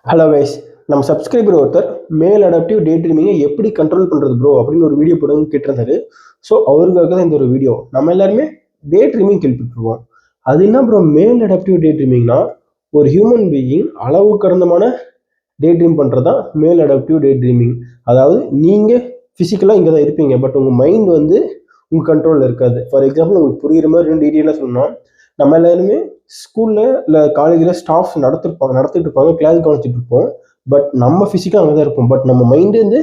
Hello guys, நம்ம subscriber ஒருத்தர் மேல் அடாப்டிவ் டே ட்ரீமிங்கை எப்படி கண்ட்ரோல் பண்ணுறது ப்ரோ அப்படின்னு ஒரு வீடியோ போடுங்க கேட்டிருந்தாரு. ஸோ அவருக்காக தான் இந்த ஒரு வீடியோ. நம்ம எல்லாருமே டே ட்ரீமிங் கேள்விப்பட்டிருவோம். அது என்ன ப்ரோ மேல் அடாப்டிவ் டே ட்ரீமிங்னா, ஒரு ஹியூமன் பீயிங் அளவு கடந்தமான டே ட்ரீம் பண்ணுறது தான் மேல் அடாப்டிவ் டே ட்ரீமிங். அதாவது நீங்கள் ஃபிசிக்கலாக இங்கே தான் இருப்பீங்க, பட் உங்கள் மைண்ட் வந்து உங்கள் கண்ட்ரோலில் இருக்காது. ஃபார் எக்ஸாம்பிள் உங்களுக்கு புரியுற மாதிரி ரெண்டு டீட்டெயிலாக சொன்னோம். நம்ம எல்லாருமே ஸ்கூலில் இல்லை காலேஜில் ஸ்டாஃப்ஸ் நடத்திட்டு இருப்பாங்க, கிளாஸ் கவனிச்சுட்டு இருப்போம். பட் நம்ம ஃபிசிக்காக அங்கே தான் இருப்போம். பட் நம்ம மைண்டு வந்து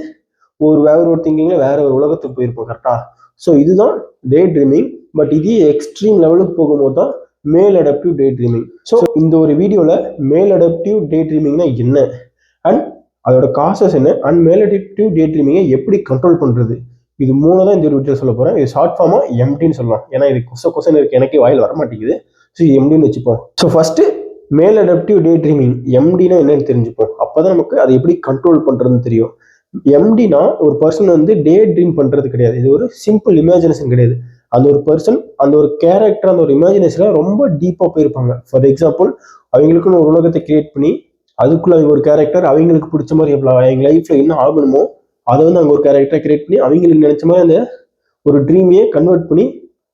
வேற ஒரு திங்கிங்கில் வேற ஒரு உலகத்துக்கு போயிருப்போம். கரெக்டாக? ஸோ இதுதான் டே ட்ரீமிங். பட் இது எக்ஸ்ட்ரீம் லெவலுக்கு போகும்போது தான் மேல் அடாப்டிவ் டே ட்ரீமிங். ஸோ இந்த ஒரு வீடியோவில் மேல் அடாப்டிவ் டே ட்ரீமிங்னா என்ன, அண்ட் அதோட காசஸ் என்ன, அண்ட் மேல் அடாப்டிவ் டே ட்ரீமிங்கை எப்படி கண்ட்ரோல் பண்ணுறது, இது மூணு தான் இந்த ஒரு வீடியோ சொல்ல போகிறேன். இது ஷார்ட் ஃபார்மாக எம்டின்னு சொல்லலாம். ஏன்னா இது கொஸ்டின் இருக்கு, எனக்கே வாயில் வர மாட்டேங்குது. ஸோ எம்டின்னு வச்சுப்போம். ஸோ ஃபர்ஸ்ட் மேல் அடாப்டிவ் டே ட்ரீமிங் எம்டினா என்னன்னு தெரிஞ்சுப்போம். அப்போதான் நமக்கு அதை எப்படி கண்ட்ரோல் பண்ணுறதுன்னு தெரியும். எம்டினா ஒரு பர்சன் வந்து டே ட்ரீம் பண்ணுறது கிடையாது. இது ஒரு சிம்பிள் இமேஜினேஷன் கிடையாது. அந்த ஒரு பர்சன், அந்த ஒரு கேரக்டர், அந்த ஒரு இமேஜினேஷன்ல ரொம்ப டீப்பாக போயிருப்பாங்க. ஃபார் எக்ஸாம்பிள், அவங்களுக்குன்னு ஒரு உலகத்தை கிரியேட் பண்ணி அதுக்குள்ள அவங்க ஒரு கேரக்டர், அவங்களுக்கு பிடிச்ச மாதிரி அவங்க லைஃப்ல என்ன ஆகணுமோ அதை வந்து அவங்க ஒரு கேரக்டரை கிரியேட் பண்ணி அவங்களுக்கு நினைச்ச மாதிரி அந்த ஒரு ட்ரீமையே கன்வெர்ட் பண்ணி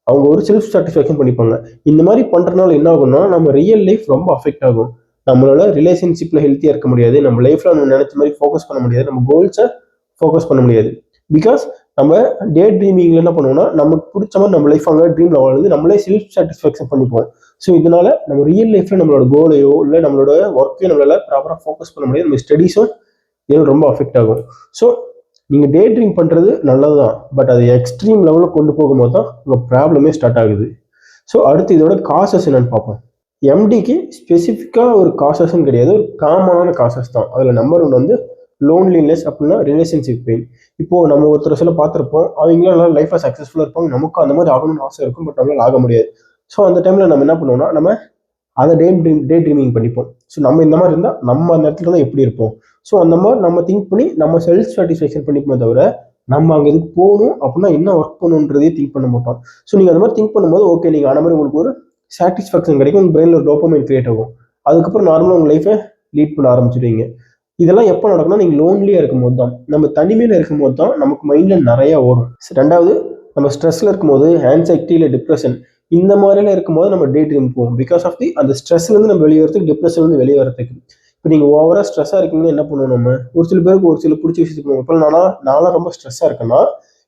அவங்க ஒரு செல்ஃப் சாட்டிஸ்ஃபேக்ஷன் பண்ணிப்பாங்க. இந்த மாதிரி பண்றதுனால என்ன ஆகும்னா, நம்ம ரியல் லைஃப் ரொம்ப அஃபெக்ட் ஆகும். நம்மளால ரிலேஷன்ஷிப்ல ஹெல்த்தியா இருக்க முடியாது, நம்ம லைஃப்ல நம்ம நினைச்ச மாதிரி ஃபோக்கஸ் பண்ண முடியாது, நம்ம கோல்ஸை ஃபோக்கஸ் பண்ண முடியாது. பிகாஸ் நம்ம டே ட்ரீமிங்ல என்ன பண்ணுவோம்னா, நமக்கு பிடிச்ச மாதிரி நம்ம லைஃப் அங்கே ட்ரீம்ல வாழ்ந்து நம்மளே செல்ஃப் சாட்டிஸ்ஃபேக்ஷன் பண்ணிப்போம். ஸோ இதனால நம்ம ரியல் லைஃப்ல நம்மளோட கோலையோ இல்லை நம்மளோட ஒர்க்கையோ நம்மளால ப்ராப்பராக ஃபோக்கஸ் பண்ண முடியாது. நம்ம ஸ்டடீஸும் இதெல்லாம் ரொம்ப அஃபெக்ட் ஆகும். ஸோ நீங்கள் டே ட்ரீம் பண்ணுறது நல்லது தான், பட் அது எக்ஸ்ட்ரீம் லெவலில் கொண்டு போகும்போது தான் உங்கள் ப்ராப்ளமே ஸ்டார்ட் ஆகுது. ஸோ அடுத்து இதோட காசஸ் என்னன்னு பார்ப்போம். எம்டிக்கு ஸ்பெசிஃபிக்காக ஒரு காசஸ்ன்னு கிடையாது, ஒரு காமனான காசஸ் தான். அதில் நம்பர் ஒன்று வந்து லோன்லினஸ், அப்படின்னா ரிலேஷன்ஷிப் பெயின். இப்போது நம்ம ஒருத்தர் சில பார்த்துருப்போம், அவங்களும் நல்லா லைஃப்பில் சக்ஸஸ்ஃபுல்லாக இருப்பாங்க, நமக்கும் அந்த மாதிரி ஆகணும்னு ஆசை இருக்கும், பட் நம்மளால் ஆக முடியாது. ஸோ அந்த டைமில் நம்ம என்ன பண்ணுவோம்னா, நம்ம அதை டே ட்ரீமிங் பண்ணிப்போம். ஸோ நம்ம இந்த மாதிரி இருந்தால் நம்ம அந்த இடத்துல தான் எப்படி இருப்போம். ஸோ அந்த மாதிரி நம்ம திங்க் பண்ணி நம்ம செல்ஃப் சாட்டிஸ்ஃபேக்ஷன் பண்ணிப்போமே தவிர, நம்ம அங்கே இதுக்கு போகணும் அப்படின்னா என்ன ஒர்க் பண்ணணுன்றதே திங்க் பண்ண மாட்டோம். ஸோ நீங்கள் அந்த மாதிரி திங்க் பண்ணும்போது ஓகே, நீங்கள் அந்த மாதிரி உங்களுக்கு ஒரு சாட்டிஸ்ஃபேக்ஷன் கிடைக்கும், உங்கள் பிரெயினில் ஒரு டோபமைன் கிரியேட் ஆகும். அதுக்கப்புறம் நார்மலாக உங்கள் லைஃபை லீட் பண்ண ஆரம்பிச்சிடுவீங்க. இதெல்லாம் எப்போ நடக்கும்னா, நீங்கள் லோன்லியாக இருக்கும்போது தான், நம்ம தனிமையில் இருக்கும்போது தான் நமக்கு மைண்டில் நிறைய ஓடும். ரெண்டாவது, நம்ம ஸ்ட்ரெஸ்ல இருக்கும்போது, ஆன்சைட்டி இல்லை டிப்ரெஷன் இந்த மாதிரிலாம் இருக்கும்போது நம்ம டே ட்ரீம் போவோம். பிகாஸ் ஆஃப் அந்த ஸ்ட்ரெஸ்லேருந்து நம்ம வெளியே வரதுக்கு, டிப்ரெஷன்லேருந்து வெளியே வரதுக்கு. இப்போ நீங்கள் ஓவராக ஸ்ட்ரெஸ்ஸாக இருக்கீங்கன்னு என்ன பண்ணுவோம், நம்ம ஒரு சில பேருக்கு ஒரு சில பிடிச்ச விஷயத்துக்கு போவோம். இப்போ நான்லாம் ரொம்ப ஸ்ட்ரெஸ்ஸாக இருக்கேன்னா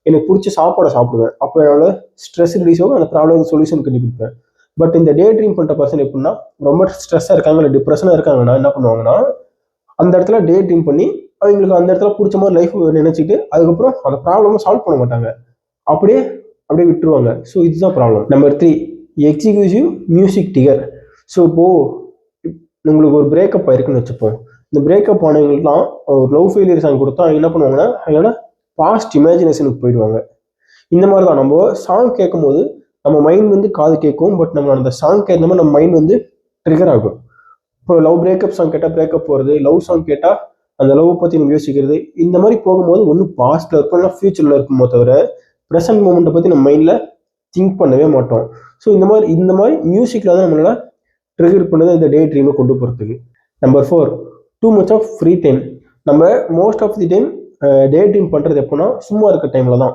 எனக்கு பிடிச்ச சாப்பாடை சாப்பிடுவேன். அப்போ என்னால் ஸ்ட்ரெஸ் ரிலீஸ் ஆகும், அந்த ப்ராப்ளம் சொல்யூஷன் கண்டுபிடிப்பேன். பட் இந்த டே ட்ரீம் பண்ணுற பர்சன் எப்படின்னா, ரொம்ப ஸ்ட்ரெஸ்ஸாக இருக்காங்க இல்லை டிப்ரெஷனாக இருக்காங்கன்னா என்ன பண்ணுவாங்கன்னா, அந்த இடத்துல டே ட்ரீம் பண்ணி அவங்களுக்கு அந்த இடத்துல பிடிச்ச மாதிரி லைஃப் நினைச்சிட்டு அதுக்கப்புறம் அந்த ப்ராப்ளமை சால்வ் பண்ண மாட்டாங்க, அப்படியே விட்டுருவாங்க. ஸோ இதுதான் problem. Number 3, executive music digger. So இப்போது உங்களுக்கு ஒரு பிரேக்கப் ஆயிருக்குன்னு வச்சுப்போம். இந்த பிரேக்கப் ஆனவங்களுக்குலாம் ஒரு லவ் ஃபெயிலியர் சாங் கொடுத்தா என்ன பண்ணுவாங்கன்னா, அவங்களோட பாஸ்ட் இமேஜினேஷனுக்கு போயிடுவாங்க. இந்த மாதிரி தான் நம்ம சாங் கேட்கும் போது நம்ம மைண்ட் வந்து காது கேட்கும், பட் நம்ம அந்த சாங் கேட்கும் போது நம்ம மைண்ட் வந்து ட்ரிகர் ஆகும். இப்போ லவ் பிரேக்கப் சாங் கேட்டால் பிரேக்கப் போகிறது, லவ் சாங் கேட்டால் அந்த லவ் பற்றி நம்ம யோசிக்கிறது, இந்த மாதிரி போகும்போது ஒன்று பாஸ்ட்ல இருக்கும் இல்லை ஃபியூச்சரில் இருக்குமோ தவிர ப்ரெசன்ட் மூமெண்ட்டை பற்றி நம்ம மைண்டில் திங்க் பண்ணவே மாட்டோம். ஸோ இந்த மாதிரி மியூசிக்கில் தான் நம்மளால ட்ரிகர் பண்ணது இந்த டே ட்ரீமை கொண்டு போகிறதுக்கு. Number 4, too much of free time. நம்ம most of the time daydream பண்ணுறது எப்போனா சும்மா இருக்க டைமில் தான்.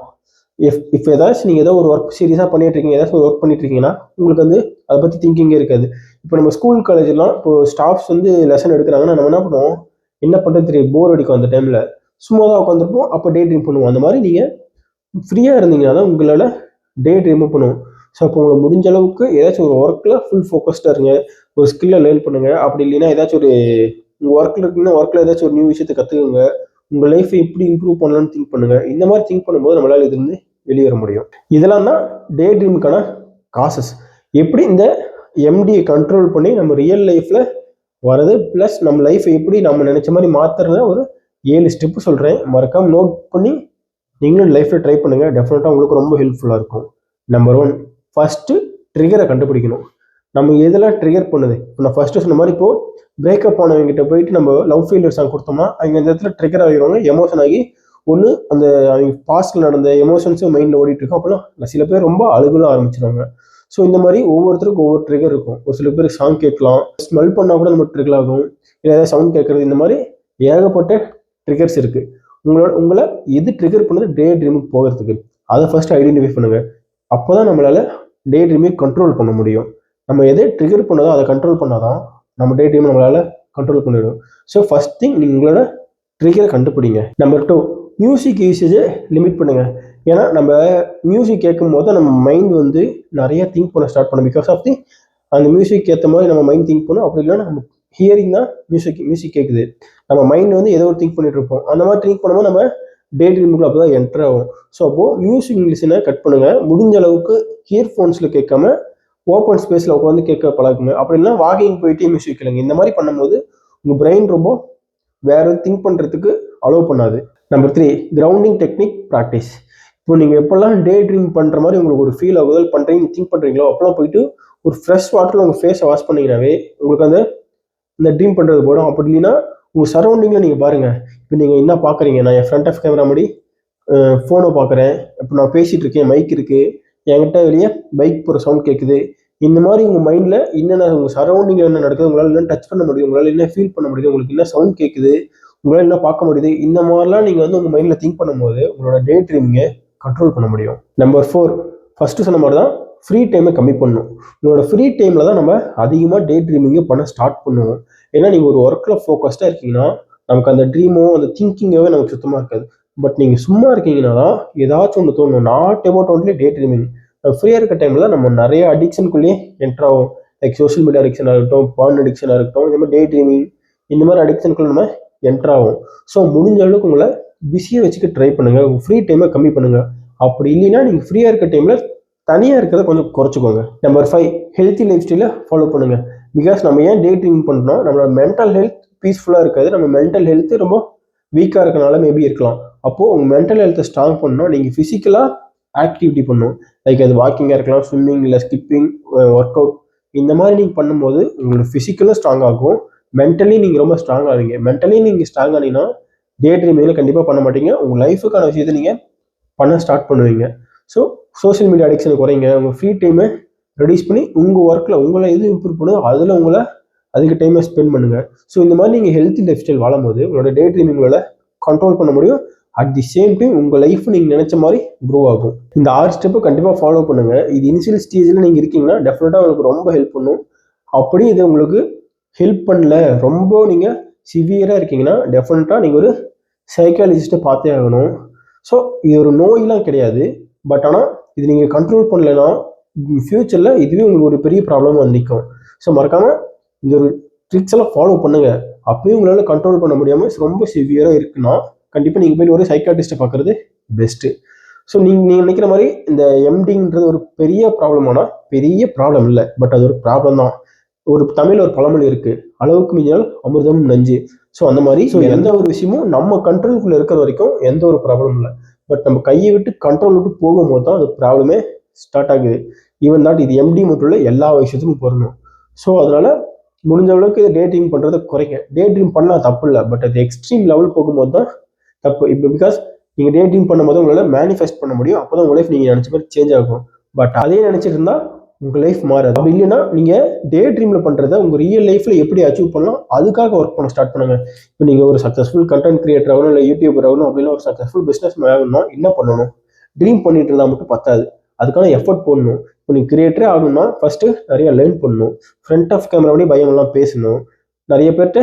இப்போ ஏதாச்சும் நீங்கள் ஏதோ ஒரு ஒர்க் சீரியஸாக பண்ணிட்டு இருக்கீங்க, ஏதாச்சும் ஒரு ஒர்க் பண்ணிட்டு இருக்கீங்கன்னா உங்களுக்கு வந்து அதை பற்றி திங்கிங்கே இருக்காது. இப்போ நம்ம ஸ்கூல் காலேஜ்லாம் இப்போ ஸ்டாஃப்ஸ் வந்து லெசன் எடுக்கிறாங்கன்னா நம்ம என்ன பண்ணுவோம், என்ன பண்ணுறது தெரியும், போர் அடிக்கும். அந்த டைமில் சும்மா தான் உட்காந்துருப்போம், அப்போ டே ட்ரீம் பண்ணுவோம். அந்த மாதிரி நீங்கள் ஃப்ரீயாக இருந்தீங்கன்னா தான் உங்களால் டே ட்ரீம் பண்ணுவோம். ஸோ அப்போ உங்களுக்கு முடிஞ்ச அளவுக்கு ஏதாச்சும் ஒரு ஒர்க்கில் ஃபுல் ஃபோக்கஸ்டாக இருங்க, ஒரு ஸ்கில்லை லேர்ன் பண்ணுங்க. அப்படி இல்லைன்னா ஏதாச்சும் ஒரு உங்கள் ஒர்க்கில் இருக்குன்னா ஒர்க்கில் ஏதாச்சும் ஒரு நியூ விஷயத்தை கற்றுக்குங்க, உங்கள் லைஃப்பை எப்படி இம்ப்ரூவ் பண்ணலாம்னு திங்க் பண்ணுங்க. இந்த மாதிரி திங்க் பண்ணும்போது நம்மளால் இதுலேருந்து வெளியே வர முடியும். இதெல்லாம் தான் டே ட்ரீமுக்கான காசஸ். எப்படி இந்த எம்டியை கண்ட்ரோல் பண்ணி நம்ம ரியல் லைஃப்பில் வரது, ப்ளஸ் நம்ம லைஃப்பை எப்படி நம்ம நினச்ச மாதிரி மாற்றுறத ஒரு 7 ஸ்டெப்பு சொல்கிறேன். மறக்காமல் நோட் பண்ணி நீங்களும் லைஃப்பில் ட்ரை பண்ணுங்கள். டெஃபினட்டாக உங்களுக்கு ரொம்ப ஹெல்ப்ஃபுல்லாக இருக்கும். நம்பர் 1, ஃபஸ்ட்டு ட்ரிகரை கண்டுபிடிக்கணும். நம்ம எதெல்லாம் ட்ரிகர் பண்ணுது. இப்போ நான் ஃபஸ்ட்டு சொன்ன மாதிரி, இப்போது பிரேக்கப் ஆனவங்ககிட்ட போயிட்டு நம்ம லவ் ஃபெயிலியர் சாங் கொடுத்தோம்னா அவங்க அந்த இடத்துல ட்ரிகர் ஆகிடுவாங்க, எமோஷன் ஆகி ஒன்று அந்த அவங்க பாஸ்டில் நடந்த எமோஷன்ஸும் மைண்டில் ஓடிட்டு இருக்கோம். அப்போலாம் சில பேர் ரொம்ப அழுகலாம் ஆரம்பிச்சிடுவாங்க. ஸோ இந்த மாதிரி ஒவ்வொருத்தருக்கும் ஒவ்வொரு ட்ரிகர் இருக்கும். ஒரு சில பேர் சாங் கேட்கலாம், ஸ்மெல் பண்ணால் கூட நம்ம ட்ரிகர் ஆகும், இல்லை ஏதாவது சவுண்ட் கேட்கறது, இந்த மாதிரி ஏகப்பட்ட ட்ரிகர்ஸ் இருக்குது. உங்களை எது ட்ரிகர் பண்ணுது டே ட்ரீமுக்கு போகிறதுக்கு, அதை ஃபர்ஸ்ட் ஐடென்டிஃபை பண்ணுங்க. அப்போ தான் நம்மளால் டே ட்ரீமிங் கண்ட்ரோல் பண்ண முடியும். நம்ம எதை ட்ரிகர் பண்ணதோ அதை கண்ட்ரோல் பண்ணாதான் நம்ம டே ட்ரீம் நம்மளால் கண்ட்ரோல் பண்ணிடும். ஸோ ஃபர்ஸ்ட் திங் நீங்கள் உங்களோட ட்ரிகரை கண்டுபிடிங்க. நம்பர் 2, மியூசிக் யூசேஜை லிமிட் பண்ணுங்க. ஏன்னா நம்ம மியூசிக் கேட்கும் போது நம்ம மைண்ட் வந்து நிறைய திங்க் பண்ண ஸ்டார்ட் பண்ணும். பிகாஸ் ஆஃப் அந்த மியூசிக் ஏற்ற மாதிரி நம்ம மைண்ட் திங்க் பண்ணும். அப்படி இல்லைன்னா நம்ம ஹியரிங் தான் மியூசிக் கேட்குது, நம்ம மைண்ட் வந்து ஏதோ ஒரு திங்க் பண்ணிட்டு இருப்போம். அந்த மாதிரி திங்க் பண்ணும்போது நம்ம டே ட்ரீமுக்குள்ள அப்போ தான் என்டர் ஆகும். ஸோ அப்போது மியூசிக் லிசனை கட் பண்ணுங்க. முடிஞ்ச அளவுக்கு இயர்ஃபோன்ஸில் கேட்காம ஓப்பன் ஸ்பேஸில் உட்காந்து கேட்க பழகுங்க. அப்படின்னா வாக்கிங் போயிட்டு மியூசிக் கேளுங்க. இந்த மாதிரி பண்ணும்போது உங்கள் பிரெயின் ரொம்ப வேற திங்க் பண்ணுறதுக்கு அலோவ் பண்ணாது. Number 3, grounding technique practice. இப்போ நீங்கள் எப்போல்லாம் டே ட்ரீம் பண்ணுற மாதிரி உங்களுக்கு ஒரு ஃபீல் ஆகுது பண்ணுறீங்க திங்க் பண்ணுறீங்களோ அப்போல்லாம் போயிட்டு ஒரு ஃப்ரெஷ் வாட்டரில் உங்கள் ஃபேஸை வாஷ் பண்ணிங்கனாவே உங்களுக்கு அந்த ட்ரீம் பண்ணுறது போடும். அப்படி இல்லைன்னா உங்கள் சரௌண்டிங்கில் நீங்கள் பாருங்கள். இப்போ நீங்கள் என்ன பார்க்குறீங்க, நான் என் ஃப்ரண்ட் ஆஃப் கேமரா முடி ஃபோனை பார்க்குறேன், இப்போ நான் பேசிகிட்டு இருக்கேன், மைக் இருக்குது, என்கிட்ட வெளியே பைக் போகிற சவுண்ட் கேட்குது. இந்த மாதிரி உங்கள் மைண்டில் என்னென்ன உங்கள் சரௌண்டிங்கில் என்ன நடக்குது, உங்களால் என்ன டச் பண்ண முடியும், உங்களால் என்ன ஃபீல் பண்ண முடியுது, உங்களுக்கு என்ன சவுண்ட் கேட்குது, உங்களால் என்ன பார்க்க முடியுது, இந்த மாதிரிலாம் நீங்கள் வந்து உங்கள் மைண்டில் திங்க் பண்ணும்போது உங்களோட டே ட்ரீமிங்கை கண்ட்ரோல் பண்ண முடியும். நம்பர் 4, ஃபஸ்ட்டு சொன்ன மாதிரி தான் ஃப்ரீ டைமை கம்மி பண்ணணும். உங்களோட ஃப்ரீ டைமில் தான் நம்ம அதிகமாக டே ட்ரீமிங்கை பண்ண ஸ்டார்ட் பண்ணுவோம். ஏன்னா நீங்கள் ஒரு ஒர்க்கில் ஃபோக்கஸ்டாக இருக்கீங்கன்னா நமக்கு அந்த ட்ரீமோ அந்த திங்கிங்கவே நமக்கு சுத்தமாக இருக்காது. பட் நீங்கள் சும்மா இருக்கீங்கன்னா தான் ஏதாச்சும் ஒன்று தோணும். Not about only day dreaming. ஃப்ரீயாக இருக்க டைமில் தான் நம்ம நிறைய அடிக்ஷனுக்குள்ளேயே என்டர் ஆகும். லைக் சோஷியல் மீடியா அடிக்ஷனாக இருக்கட்டும், பான் அடிக்ஷனாக இருக்கட்டும், இந்த மாதிரி டே ட்ரீமிங், இந்த மாதிரி அடிக்ஷனுக்குள்ள நம்ம என்டர் ஆகும். ஸோ முடிஞ்ச அளவுக்கு உங்களை பிஸியாக வச்சுக்க ட்ரை பண்ணுங்கள். உங்கள் ஃப்ரீ டைமை கம்மி பண்ணுங்கள். அப்படி இல்லைன்னா நீங்கள் ஃப்ரீயாக இருக்க டைமில் தனியாக இருக்கிறத கொஞ்சம் குறைச்சிக்கோங்க. நம்பர் 5, ஹெல்த்தி லைஃப் ஸ்டைலை ஃபாலோ பண்ணுங்கள். பிகாஸ் நம்ம ஏன் டே ட்ரீம் பண்ணுறோம், நம்மளோட மென்டல் ஹெல்த் பீஸ்ஃபுல்லாக இருக்காது. நம்ம மென்டல் ஹெல்த்து ரொம்ப வீக்காக இருக்கனால மேபி இருக்கலாம். அப்போது உங்கள் மென்டல் ஹெல்த்தை ஸ்ட்ராங் பண்ணணும். நீங்கள் ஃபிசிக்கலாக ஆக்டிவிட்டி பண்ணணும். லைக் அது வாக்கிங்காக இருக்கலாம், ஸ்விம்மிங், இல்லை ஸ்கிப்பிங், ஒர்க் அவுட், இந்த மாதிரி நீங்கள் பண்ணும்போது உங்களோட ஃபிசிக்கலும் ஸ்ட்ராங் ஆகும், மென்டலி நீங்கள் ரொம்ப ஸ்ட்ராங் ஆவீங்க. மென்டலி நீங்கள் ஸ்ட்ராங் ஆனீங்கன்னா டே ட்ரீமிங்கில் கண்டிப்பாக பண்ண மாட்டீங்க. உங்கள் லைஃபுக்கான விஷயத்தை நீங்கள் பண்ண ஸ்டார்ட் பண்ணுவீங்க. ஸோ சோஷியல் மீடியா அடிக்ஷனை குறைங்க. உங்கள் ஃப்ரீ டைமை ரெடியூஸ் பண்ணி உங்கள் ஒர்க்கில் உங்களை எது இம்ப்ரூவ் பண்ணுதோ அதில் உங்களை அதுக்கு டைமை ஸ்பெண்ட் பண்ணுங்கள். ஸோ இந்த மாதிரி நீங்கள் ஹெல்த்தி லைஃப் ஸ்டைல் வாழும்போது உங்களோட டே ட்ரீமிங்கோட கண்ட்ரோல் பண்ண முடியும். அட் தி சேம் டைம் உங்கள் லைஃப் நீங்கள் நினச்ச மாதிரி க்ரோ ஆகும். இந்த 6 ஸ்டெப்பை கண்டிப்பாக ஃபாலோ பண்ணுங்கள். இது இனிஷியல் ஸ்டேஜில் நீங்கள் இருக்கீங்கன்னா டெஃபினட்டாக உங்களுக்கு ரொம்ப ஹெல்ப் பண்ணும். அப்படி இது உங்களுக்கு ஹெல்ப் பண்ணல, ரொம்ப நீங்கள் சிவியராக இருக்கீங்கன்னா டெஃபினட்டாக நீங்கள் ஒரு சைக்காலஜிஸ்ட்டை பார்த்தே ஆகணும். ஸோ இது ஒரு நோயெலாம் கிடையாது. பட் ஆனால் இது நீங்கள் கண்ட்ரோல் பண்ணலைன்னா ஃப்யூச்சரில் இதுவே உங்களுக்கு ஒரு பெரிய ப்ராப்ளம் வந்து நிற்கும். ஸோ மறக்காமல் இந்த ஒரு ட்ரிக்ஸ் எல்லாம் ஃபாலோ பண்ணுங்கள். அப்பயும் உங்களால் கண்ட்ரோல் பண்ண முடியாமல் ரொம்ப சிவியராக இருக்குன்னா கண்டிப்பாக நீங்கள் போய் ஒரு சைக்காட்டிஸ்ட்டை பார்க்குறது பெஸ்ட்டு. ஸோ நீங்கள் நினைக்கிற மாதிரி இந்த எம்டிங்கிறது ஒரு பெரிய ப்ராப்ளமானா பெரிய ப்ராப்ளம் இல்லை, பட் அது ஒரு ப்ராப்ளம் தான். ஒரு தமிழ் ஒரு பழமொழி இருக்குது, அளவுக்கு மிஞ்சினால் அமிர்தம் நஞ்சு. ஸோ அந்த மாதிரி எந்த ஒரு விஷயமும் நம்ம கண்ட்ரோலுக்குள்ளே இருக்கிற வரைக்கும் எந்த ஒரு ப்ராப்ளமும் இல்லை. பட் நம்ம கையை விட்டு கண்ட்ரோல் விட்டு போகும்போது தான் அது ப்ராப்ளமே ஸ்டார்ட் ஆகுது. ஈவன் தாட் இது எம்டி மட்டும் இல்லை, எல்லா விஷயத்துக்கும் பொருந்தும். ஸோ அதனால முடிஞ்ச அளவுக்கு டே ட்ரீம் பண்ணுறதை குறைங்க. டே ட்ரீம் பண்ணால் தப்பு இல்லை, பட் அது எக்ஸ்ட்ரீம் லெவல் போகும்போது தான் தப்பு. இப்போ பிகாஸ் நீங்கள் டே ட்ரீம் பண்ணும்போது உங்களால் மேனிஃபெஸ்ட் பண்ண முடியும். அப்போ தான் உங்கள் லைஃப் நீங்கள் நினச்ச மாதிரி சேஞ்ச் ஆகும். பட் அதே நினச்சிட்டு இருந்தால் உங்கள் லைஃப் மாறாது. அப்படி இல்லைன்னா நீங்கள் டே ட்ரீமில் பண்ணுறதை உங்கள் ரியல் லைஃப்பில் எப்படி அச்சீவ் பண்ணலாம் அதுக்காக ஒர்க் பண்ண ஸ்டார்ட் பண்ணுங்கள். இப்போ நீங்கள் ஒரு சக்ஸஸ்ஃபுல் கண்டென்ட் கிரியேட்டர் ஆகணும், இல்லை யூடியூபர் ஆகணும், அப்படின்னா ஒரு சக்ஸஸ்ஃபுல் பிஸ்னஸ் மேன் ஆகணும்னா என்ன பண்ணணும்? ட்ரீம் பண்ணிட்டு இருந்தால் மட்டும் பத்தாது, அதுக்கான எஃபர்ட் போடணும். இப்போ நீங்கள் கிரியேட்டரே ஆகணும்னா ஃபஸ்ட்டு நிறைய லேர்ன் பண்ணணும். ஃப்ரண்ட் ஆஃப் கேமராவோடய பயமெல்லாம் பேசணும், நிறைய பேர்கிட்ட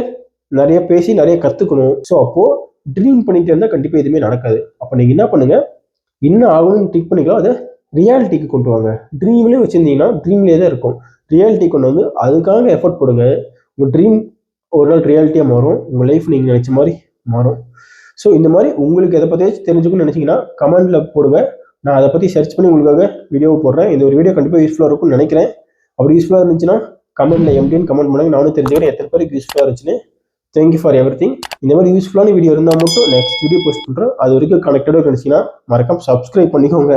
நிறைய பேசி நிறைய கற்றுக்கணும். ஸோ அப்போது ட்ரீம் பண்ணிட்டு இருந்தால் கண்டிப்பாக எதுவுமே நடக்காது. அப்போ நீங்கள் என்ன பண்ணுங்கள், என்ன ஆகணும்னு திங்க் பண்ணிக்கலாம், அதை ரியாலிட்டிக்கு கொண்டு வாங்க. ட்ரீம்லேயே வச்சுருந்தீங்கன்னா ட்ரீம்லேயே தான் இருக்கும். ரியாலிட்டி கொண்டு வந்து அதுக்காக எஃபர்ட் போடுங்க. உங்கள் ட்ரீம் ஒரு நாள் ரியாலிட்டியாக மாறும், உங்கள் லைஃப் நீங்கள் நினச்ச மாதிரி மாறும். ஸோ இந்த மாதிரி உங்களுக்கு எதை பற்றியாச்சும் தெரிஞ்சுக்கணும்னு நினச்சிங்கன்னா கமெண்டில் போடுங்க. நான் அதை பற்றி சர்ச் பண்ணி உங்களுக்காக வீடியோ போடுறேன். இந்த ஒரு வீடியோ கண்டிப்பாக யூஸ்ஃபுல்லாக இருக்கும்னு நினைக்கிறேன். அப்படி யூஸ்ஃபுல்லாக இருந்துச்சுன்னா கமெண்ட்டில் எம்டின்னு கமெண்ட் பண்ணுங்க, நானும் தெரிஞ்சுக்கிறேன் எத்தனை பேருக்கு யூஸ்ஃபுல்லாக இருந்துச்சுன்னு. Thank you for everything. இந்த மாதிரி யூஸ்ஃபுல்லான வீடியோ இருந்தால் மட்டும் நெக்ஸ்ட் வீடியோ போஸ்ட் பண்ணுறேன். அது வரைக்கும் கனெக்டடாக இருந்துச்சுன்னா மறக்காம சப்ஸ்கிரைப் பண்ணிக்கோங்க.